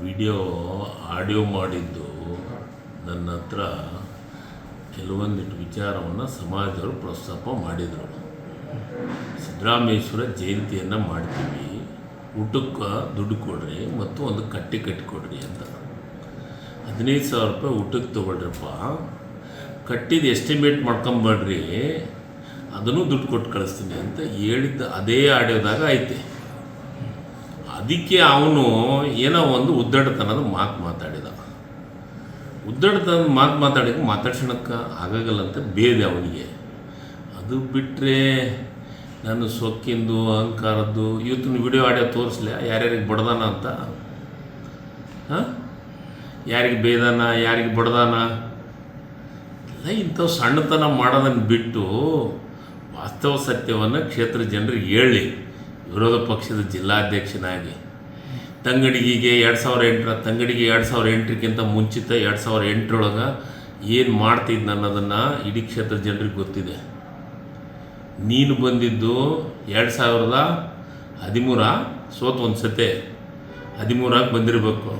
Video audio ಮಾಡಿದ್ದು ನನ್ನ ಹತ್ರ ಕೆಲವೊಂದಿಷ್ಟು ವಿಚಾರವನ್ನು ಸಮಾಜದವರು ಪ್ರಸ್ತಾಪ ಮಾಡಿದರು. ಸಿದ್ದರಾಮೇಶ್ವರ ಜಯಂತಿಯನ್ನು ಮಾಡ್ತೀವಿ, ಊಟಕ್ಕೆ ದುಡ್ಡು ಕೊಡ್ರಿ ಮತ್ತು ಒಂದು ಕಟ್ಟಿ ಕಟ್ಟಿಕೊಡ್ರಿ ಅಂತ. 15,000 ರೂಪಾಯಿ ಊಟಕ್ಕೆ ತೊಗೊಳ್ರಪ್ಪ, ಕಟ್ಟಿದ ಎಸ್ಟಿಮೇಟ್ ಮಾಡ್ಕೊಂಬಡ್ರಿ, ಅದನ್ನು ದುಡ್ಡು ಕೊಟ್ಟು ಕಳಿಸ್ತೀನಿ ಅಂತ ಹೇಳಿದ್ದ ಅದೇ ಆಡಿಯೋದಾಗ ಐತೆ. ಅದಕ್ಕೆ ಅವನು ಏನೋ ಒಂದು ಉದ್ದಟತನದ ಮಾತಾಡಿದ. ಉದ್ದಟತನದ ಮಾತಾಡ್ಸೋಣಕ್ಕೆ ಆಗಾಗಲ್ಲಂತ ಬೇದೆ ಅವನಿಗೆ. ಅದು ಬಿಟ್ಟರೆ ನಾನು ಸೊಕ್ಕಿಂದು ಅಹಂಕಾರದ್ದು ಇವತ್ತಿನ ವಿಡಿಯೋ ಆಡಿಯೋ ತೋರಿಸ್ಲೆ ಯಾರ್ಯಾರಿಗೆ ಬಡ್ದಾನ ಅಂತ. ಯಾರಿಗೆ ಬೇದಾನ, ಯಾರಿಗೆ ಬಡ್ದಾನ ಎಲ್ಲ ಇಂಥವು ಸಣ್ಣತನ ಮಾಡೋದನ್ನು ಬಿಟ್ಟು ವಾಸ್ತವ ಸತ್ಯವನ್ನು ಕ್ಷೇತ್ರ ಜನರಿಗೆ ಹೇಳಿ. ವಿರೋಧ ಪಕ್ಷದ ಜಿಲ್ಲಾಧ್ಯಕ್ಷನಾಗಿ ತಂಗಡಿಗೆ 2008 ತಂಗಡಿಗೆ 2008ಕ್ಕಿಂತ ಮುಂಚಿತ 2008 ಏನು ಮಾಡ್ತಿದ್ದ ಅನ್ನೋದನ್ನು ಇಡೀ ಕ್ಷೇತ್ರ ಜನರಿಗೆ ಗೊತ್ತಿದೆ. ನೀನು ಬಂದಿದ್ದು 2013 ಸೋತು ಒಂದು ಸತೆ 13 ಬಂದಿರಬೇಕು.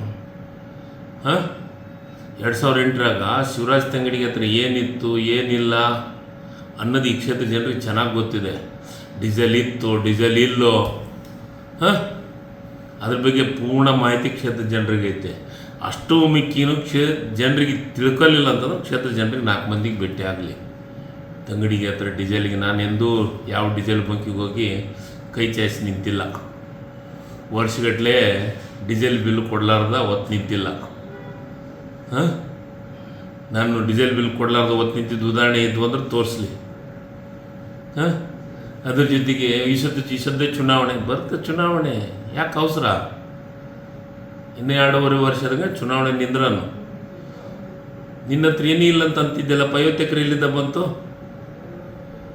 2008 ಶಿವರಾಜ್ ತಂಗಡಿಗೆ ಹತ್ರ ಏನಿತ್ತು ಏನಿಲ್ಲ ಅನ್ನೋದು ಈ ಕ್ಷೇತ್ರ ಜನರಿಗೆ ಚೆನ್ನಾಗಿ ಗೊತ್ತಿದೆ. ಡೀಸೆಲ್ ಇತ್ತು, ಡೀಸೆಲ್ ಇಲ್ಲೋ, ಅದ್ರ ಬಗ್ಗೆ ಪೂರ್ಣ ಮಾಹಿತಿ ಕ್ಷೇತ್ರ ಜನರಿಗೆ ಐತೆ. ಅಷ್ಟು ಮಿಕ್ಕಿನೂ ಜನರಿಗೆ ತಿಳ್ಕೊಳ್ಳಿಲ್ಲ ಅಂತಂದ್ರೆ ಕ್ಷೇತ್ರ ಜನರಿಗೆ 4 ಮಂದಿಗೆ ಭೇಟಿ ಆಗಲಿ. ತಂಗಡಿಗೆ ಹತ್ರ ಡೀಸೆಲ್ಗೆ ನಾನೆಂದೂ ಯಾವ ಡೀಸೆಲ್ ಬಂಕಿಗೆ ಹೋಗಿ ಕೈ ಚಾಯಿಸಿ ನಿಂತಿಲ್ಲ. ವರ್ಷಗಟ್ಟಲೆ ಡೀಸೆಲ್ ಬಿಲ್ ಕೊಡಲಾರ್ದ ಹೊತ್ತು ನಿಂತಿಲ್ಲ. ನಾನು ಡೀಸೆಲ್ ಬಿಲ್ ಕೊಡಲಾರ್ದ ಹೊತ್ತು ನಿಂತಿದ್ದು ಉದಾಹರಣೆ ಇದ್ವು ಅಂದ್ರೆ ತೋರಿಸ್ಲಿ. ಅದ್ರ ಜೊತೆಗೆ ಈ ಸದ್ಯ ಚುನಾವಣೆ ಬರುತ್ತೆ. ಚುನಾವಣೆ ಯಾಕೆ ಅವಸರ? ಇನ್ನು 2.5 ವರ್ಷದಾಗ ಚುನಾವಣೆ ನಿಂದ್ರನು. ನಿನ್ನ ಹತ್ರ ಏನಿಲ್ಲ ಅಂತ ಅಂತಿದ್ದೆಲ್ಲ. 50 ಎಕರೆ ಎಲ್ಲಿದ್ದ ಬಂತು?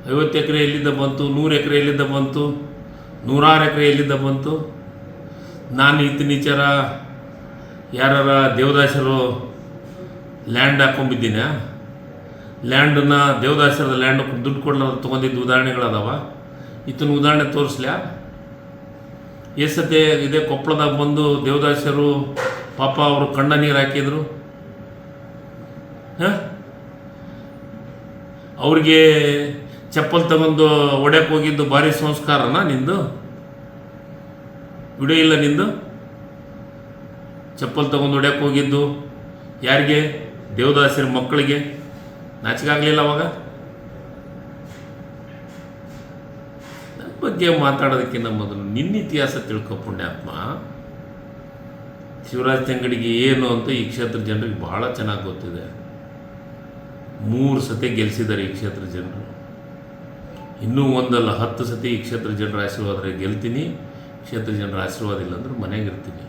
50 ಎಕರೆ ಎಲ್ಲಿದ್ದ ಬಂತು? 100 ಎಕರೆ ಎಲ್ಲಿದ್ದ ಬಂತು? 106 ಎಕರೆ ಎಲ್ಲಿದ್ದ ಬಂತು? ನಾನು ಇತ್ತೀಚೆರ ಯಾರ ದೇವದಾಸರು ಲ್ಯಾಂಡ್ ಹಾಕೊಂಬಿದ್ದೀನ, ಲ್ಯಾಂಡನ್ನ ದೇವದಾಸರದ ಲ್ಯಾಂಡ್ ದುಡ್ಡು ಕೊಡಲಾರ್ದು ತೊಗೊಂಡಿದ್ದು ಉದಾಹರಣೆಗಳದಾವ. ಇದನ್ನು ಉದಾಹರಣೆ ತೋರಿಸ್ಲ್ಯಾ? ಎಷ್ಟೇ ಇದೇ ಕೊಪ್ಪಳದಾಗ ಬಂದು ದೇವದಾಸರು ಪಾಪ ಅವರು ಕಣ್ಣ ನೀರು ಹಾಕಿದ್ರು. ಅವ್ರಿಗೆ ಚಪ್ಪಲ್ ತಗೊಂಡು ಒಡೆಯಕ್ಕೆ ಹೋಗಿದ್ದು ಭಾರಿ ಸಂಸ್ಕಾರನ ನಿಂದು? ವಿಡಿಯೋ ಇಲ್ಲ ನಿಂದು? ಚಪ್ಪಲ್ ತಗೊಂಡು ಒಡೆಯಕ್ಕೆ ಹೋಗಿದ್ದು ಯಾರಿಗೆ? ದೇವದಾಸರ ಮಕ್ಕಳಿಗೆ. ನಾಚಿಕಾಗಲಿಲ್ಲ ಅವಾಗ? ನನ್ನ ಬಗ್ಗೆ ಮಾತಾಡೋದಕ್ಕಿಂತ ಮೊದಲು ನಿನ್ನ ಇತಿಹಾಸ ತಿಳ್ಕೊ ಪುಣ್ಯಾತ್ಮ. ಶಿವರಾಜ್ ತಂಗಡಿಗೆ ಏನು ಅಂತ ಈ ಕ್ಷೇತ್ರ ಜನರಿಗೆ ಭಾಳ ಚೆನ್ನಾಗಿ ಗೊತ್ತಿದೆ. 3 ಸತಿ ಗೆಲ್ಲಿಸಿದ್ದಾರೆ ಈ ಕ್ಷೇತ್ರ ಜನರು. ಇನ್ನೂ ಒಂದಲ್ಲ 10 ಸತಿ ಈ ಕ್ಷೇತ್ರ ಜನರ ಆಶೀರ್ವಾದ ಗೆಲ್ತೀನಿ. ಕ್ಷೇತ್ರ ಜನರ ಆಶೀರ್ವಾದ ಇಲ್ಲ ಅಂದ್ರೆ ಮನೆಗಿರ್ತೀನಿ.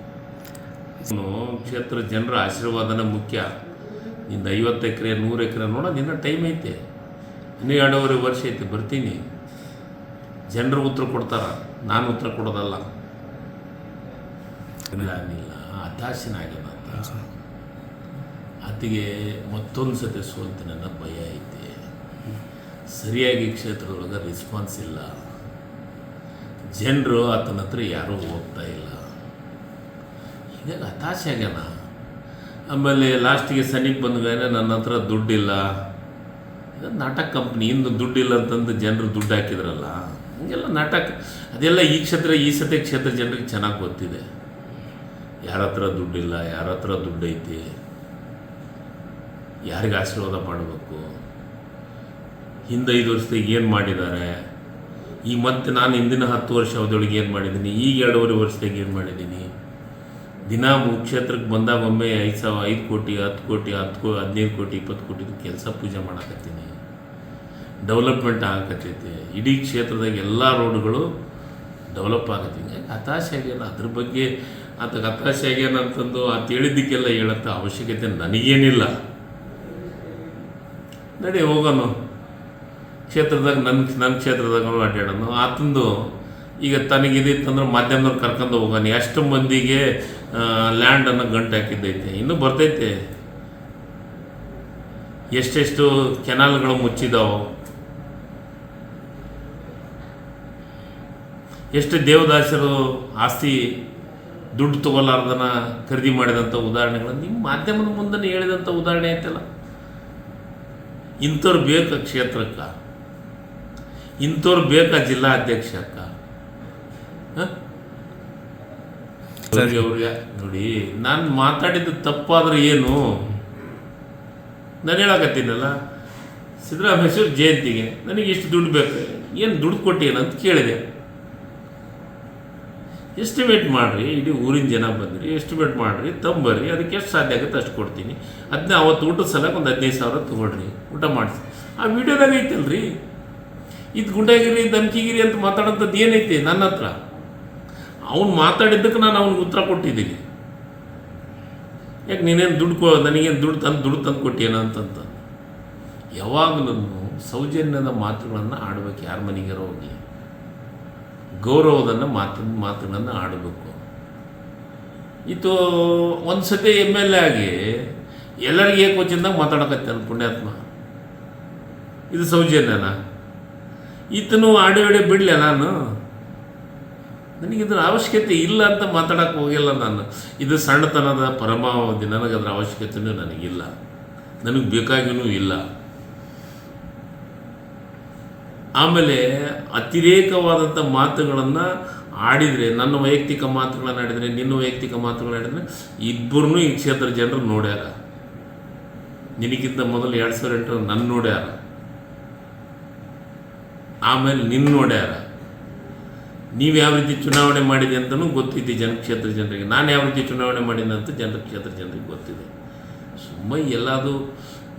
ಕ್ಷೇತ್ರ ಜನರ ಆಶೀರ್ವಾದನ ಮುಖ್ಯ. ನಿಂದು 50 ಎಕರೆ 100 ಎಕರೆ ನೋಡೋದು ಇನ್ನೂ ಟೈಮ್ ಐತೆ. ಇನ್ನೂ 2.5 ವರ್ಷ ಐತೆ. ಬರ್ತೀನಿ. ಜನರು ಉತ್ತರ ಕೊಡ್ತಾರ, ನಾನು ಉತ್ತರ ಕೊಡೋದಲ್ಲ. ಇಲ್ಲ ಹತಾಶನಾಗ್ಯಾನ ಅಂತ. ಆತಿಗೆ ಮತ್ತೊಂದು ಸತಿ ಸೋಲ್ತೀನಿ ಅನ್ನೋ ಭಯ ಐತೆ. ಸರಿಯಾಗಿ ಕ್ಷೇತ್ರದೊಳಗೆ ರೆಸ್ಪಾನ್ಸ್ ಇಲ್ಲ. ಜನರು ಆತನ ಹತ್ರ ಯಾರೂ ಹೋಗ್ತಾ ಇಲ್ಲ. ಹೀಗಾಗಿ ಹತಾಶೆ ಆಗ್ಯಾನ. ಆಮೇಲೆ ಲಾಸ್ಟಿಗೆ ಸನಿಗೆ ಬಂದಾಗ ನನ್ನ ಹತ್ರ ದುಡ್ಡಿಲ್ಲ, ನಾಟಕ ಕಂಪ್ನಿ ಇಂದು ದುಡ್ಡಿಲ್ಲ ಅಂತಂದು ಜನರು ದುಡ್ಡು ಹಾಕಿದ್ರಲ್ಲ, ಹೀಗೆಲ್ಲ ನಾಟಕ. ಅದೆಲ್ಲ ಈ ಸತಿ ಕ್ಷೇತ್ರ ಜನರಿಗೆ ಚೆನ್ನಾಗಿ ಗೊತ್ತಿದೆ. ಯಾರ ಹತ್ರ ದುಡ್ಡಿಲ್ಲ, ಯಾರ ಹತ್ರ ದುಡ್ಡೈತಿ, ಯಾರಿಗೆ ಆಶೀರ್ವಾದ ಮಾಡಬೇಕು, ಹಿಂದೆ 5 ವರ್ಷದಾಗ ಏನು ಮಾಡಿದ್ದಾರೆ, ಈ ಮತ್ತೆ ನಾನು ಹಿಂದಿನ 10 ವರ್ಷ ಅವಧಿಯೊಳಗೆ ಏನು ಮಾಡಿದ್ದೀನಿ, ಈಗ 2.5 ವರ್ಷದಾಗ ಏನು ಮಾಡಿದ್ದೀನಿ. ದಿನ ಕ್ಷೇತ್ರಕ್ಕೆ ಬಂದಾಗ ಒಮ್ಮೆ 5 ಕೋಟಿ 10 ಕೋಟಿ 15 ಕೋಟಿ 20 ಕೋಟಿ ಕೆಲಸ ಪೂಜೆ ಮಾಡಕತ್ತೀನಿ. ಡೆವಲಪ್ಮೆಂಟ್ ಆಗಕತ್ತೈತೆ. ಇಡೀ ಕ್ಷೇತ್ರದಾಗ ಎಲ್ಲ ರೋಡ್ಗಳು ಡೆವಲಪ್ ಆಗತ್ತೀನಿ. ಹತಾಶೆ ಆಗ್ಯಾನ. ಅದ್ರ ಬಗ್ಗೆ ಆತಗೆ ಹತಾಶೆ ಆಗ್ಯಾನ ಅಂತಂದು ಆತ ಹೇಳಿದ್ದಕ್ಕೆಲ್ಲ ಹೇಳತ್ತ ಅವಶ್ಯಕತೆ ನನಗೇನಿಲ್ಲ. ನಡಿ ಹೋಗೋಣ ಕ್ಷೇತ್ರದಾಗ. ನನ್ನ ಕ್ಷೇತ್ರದಾಗ ಅಡ್ಡಾಡೋನು. ಆತಂದು ಈಗ ತನಗಿದಿತ್ತಂದ್ರೆ ಮಾಧ್ಯಮದವ್ರು ಕರ್ಕೊಂಡು ಹೋಗೋಣ. ಎಷ್ಟು ಮಂದಿಗೆ ಲ್ಯಾಂಡನ್ನು ಗಂಟು ಹಾಕಿದ್ದೈತೆ, ಇನ್ನೂ ಬರ್ತೈತೆ. ಎಷ್ಟೆಷ್ಟು ಕೆನಾಲ್ಗಳು ಮುಚ್ಚಿದಾವೆ, ಎಷ್ಟು ದೇವದಾಸರು ಆಸ್ತಿ ದುಡ್ಡು ತೊಗೊಲಾರ್ದನ ಖರೀದಿ ಮಾಡಿದಂಥ ಉದಾಹರಣೆಗಳನ್ನು ನಿಮ್ಮ ಮಾಧ್ಯಮದ ಮುಂದೆ ಹೇಳಿದಂಥ ಉದಾಹರಣೆ ಐತಲ್ಲ. ಇಂಥವ್ರು ಬೇಕಾ ಕ್ಷೇತ್ರಕ್ಕೆ, ಇಂಥವ್ರು ಬೇಕಾ ಜಿಲ್ಲಾ ಅಧ್ಯಕ್ಷಕ್ಕೆ? ಅವ್ರಿಗೆ ನೋಡಿ, ನಾನು ಮಾತಾಡಿದ್ದು ತಪ್ಪಾದ್ರೆ ಏನು? ನಾನು ಹೇಳಕತ್ತೀನಲ್ಲ, ಸಿದ್ದರಾಮೇಶ್ವರ ಜಯಂತಿಗೆ ನನಗೆ ಇಷ್ಟು ದುಡ್ಡು ಬೇಕು, ಏನು ದುಡ್ಡು ಕೊಟ್ಟೇನಂತ ಕೇಳಿದೆ. ಎಸ್ಟಿಮೇಟ್ ಮಾಡಿರಿ, ಇಡೀ ಊರಿನ ಜನ ಬಂದಿರಿ, ಎಸ್ಟಿಮೇಟ್ ಮಾಡಿರಿ, ತಂಬರ್ರಿ, ಅದಕ್ಕೆ ಎಷ್ಟು ಸಾಧ್ಯ ಆಗುತ್ತೆ ಅಷ್ಟು ಕೊಡ್ತೀನಿ. ಅದನ್ನ ಅವತ್ತು ಊಟದ ಸಲಕ್ಕೆ ಒಂದು 15,000 ತೊಗೊಳ್ರಿ, ಊಟ ಮಾಡಿಸಿ. ಆ ವಿಡಿಯೋದಾಗ ಐತಲ್ರಿ, ಇದು ಗುಂಡಾಗಿರಿ ಧಮ್ಕಿಗಿರಿ ಅಂತ ಮಾತಾಡೋಂಥದ್ದು ಏನೈತಿ ನನ್ನ ಹತ್ರ? ಅವ್ನು ಮಾತಾಡಿದ್ದಕ್ಕೆ ನಾನು ಅವ್ನಿಗೆ ಉತ್ತರ ಕೊಟ್ಟಿದ್ದೀನಿ. ಯಾಕೆ ನೀನೇನು ನನಗೇನು ದುಡ್ಡು ತಂದು ಕೊಟ್ಟೇನ ಅಂತಂತ. ಯಾವಾಗಲೂ ಸೌಜನ್ಯದ ಮಾತುಗಳನ್ನು ಆಡಬೇಕು. ಯಾರ ಮನೆಗಾರ ಹೋಗಿ ಗೌರವದನ್ನು ಮಾತುಗಳನ್ನು ಆಡಬೇಕು. ಇದು ಒಂದು ಸತಿ MLA ಆಗಿ ಎಲ್ಲರಿಗೆ ಏಕವಚನದಾಗ ಮಾತಾಡಕತ್ತಾನ ಪುಣ್ಯಾತ್ಮ. ಇದು ಸೌಜನ್ಯನ? ಈತನು ಆಡಿ ಬಿಡಲೆ ನಾನು? ನನಗಿದ್ರ ಅವಶ್ಯಕತೆ ಇಲ್ಲ ಅಂತ ಮಾತಾಡೋಕ್ಕೆ ಹೋಗಿಲ್ಲ ನಾನು. ಇದು ಸಣ್ಣತನದ ಪರಮಾವಧಿ, ನನಗದ್ರ ಅವಶ್ಯಕತೆಯೂ ನನಗಿಲ್ಲ, ನನಗೆ ಬೇಕಾಗಿಯೂ ಇಲ್ಲ. ಆಮೇಲೆ ಅತಿರೇಕವಾದಂಥ ಮಾತುಗಳನ್ನು ಆಡಿದರೆ, ನನ್ನ ವೈಯಕ್ತಿಕ ಮಾತುಗಳನ್ನು ಆಡಿದರೆ, ನಿನ್ನ ವೈಯಕ್ತಿಕ ಮಾತುಗಳನ್ನು ಆಡಿದರೆ, ಇಬ್ಬರೂ ಈ ಕ್ಷೇತ್ರದ ಜನರು ನೋಡ್ಯಾರ. ನಿನಗಿಂತ ಮೊದಲು 2008 ನನ್ನ ನೋಡ್ಯಾರ, ಆಮೇಲೆ ನಿನ್ನ ನೋಡ್ಯಾರ. ನೀವು ಯಾವ ರೀತಿ ಚುನಾವಣೆ ಮಾಡಿದೆ ಅಂತಲೂ ಗೊತ್ತಿದೆ ಕ್ಷೇತ್ರ ಜನರಿಗೆ. ನಾನು ಯಾವ ರೀತಿ ಚುನಾವಣೆ ಮಾಡಿದೆ ಅಂತ ಕ್ಷೇತ್ರ ಜನರಿಗೆ ಗೊತ್ತಿದೆ. ಸುಮ್ಮನೆ ಎಲ್ಲದು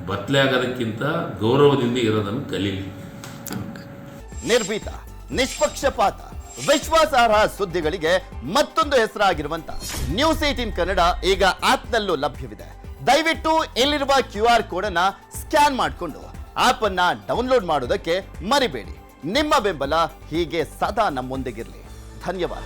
ಬದಲೇ ಆಗೋದಕ್ಕಿಂತ ಗೌರವದಿಂದ ಇರೋದನ್ನು ಕಲೀಲಿ. ನಿರ್ಭೀತ, ನಿಷ್ಪಕ್ಷಪಾತ, ವಿಶ್ವಾಸಾರ್ಹ ಸುದ್ದಿಗಳಿಗೆ ಮತ್ತೊಂದು ಹೆಸರಾಗಿರುವಂತ News18 ಕನ್ನಡ ಈಗ ಆಪ್ನಲ್ಲೂ ಲಭ್ಯವಿದೆ. ದಯವಿಟ್ಟು ಇಲ್ಲಿರುವ QR ಕೋಡ್ ಅನ್ನ ಸ್ಕ್ಯಾನ್ ಮಾಡಿಕೊಂಡು ಆಪ್ ಅನ್ನ ಡೌನ್ಲೋಡ್ ಮಾಡೋದಕ್ಕೆ ಮರಿಬೇಡಿ. ನಿಮ್ಮ ಬೆಂಬಲ ಹೀಗೆ ಸದಾ ನಮ್ಮೊಂದಿಗಿರಲಿ. ಧನ್ಯವಾದ.